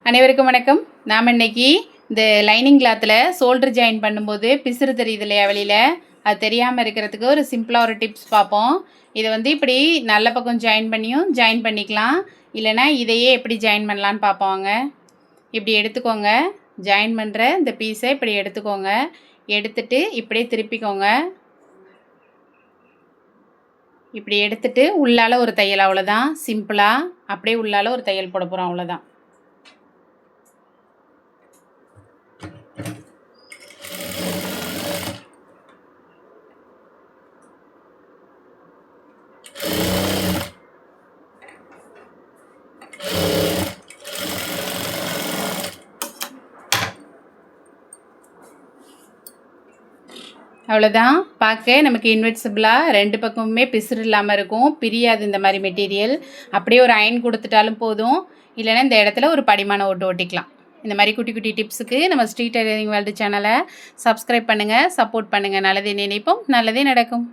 அனைவருக்கும் வணக்கம். நாம் இன்னைக்கு இந்த லைனிங் கிளாத்தில் ஷோல்டர் ஜாயின் பண்ணும்போது பிசுறு தெரியுது இல்லையா வெளியில், அது தெரியாமல் இருக்கிறதுக்கு ஒரு சிம்பிளாக ஒரு டிப்ஸ் பார்ப்போம். இதை இப்படி நல்ல பக்கம் ஜாயின் பண்ணிக்கலாம். இல்லைனா இதையே எப்படி ஜாயின் பண்ணலான்னு பார்ப்போங்க. இப்படி எடுத்துக்கோங்க. ஜாயின் பண்ணுற இந்த பீஸை இப்படி எடுத்துக்கோங்க. எடுத்துட்டு இப்படியே திருப்பிக்கோங்க. இப்படி எடுத்துட்டு உள்ளால ஒரு தையல், அவ்வளோதான். சிம்பிளாக அப்படியே உள்ளால ஒரு தையல் போட போகிறோம், அவ்வளோதான். அவ்வளோதான். பார்க்க நமக்கு இன்வெர்சிபிளாக ரெண்டு பக்கமுமே பிசுறு இல்லாமல் இருக்கும், பிரியாது இந்த மாதிரி மெட்டீரியல். அப்படியே ஒரு அயன் கொடுத்துட்டாலும் போதும். இல்லைன்னா இந்த இடத்துல ஒரு படிமான ஓட்டிக்கலாம். இந்த மாதிரி குட்டி குட்டி டிப்ஸுக்கு நம்ம ஸ்ரீ டெய்லரிங் வேர்ல்டு சேனலை சப்ஸ்கிரைப் பண்ணுங்கள், சப்போர்ட் பண்ணுங்கள். நல்லதே நினைப்போம், நல்லதே நடக்கும்.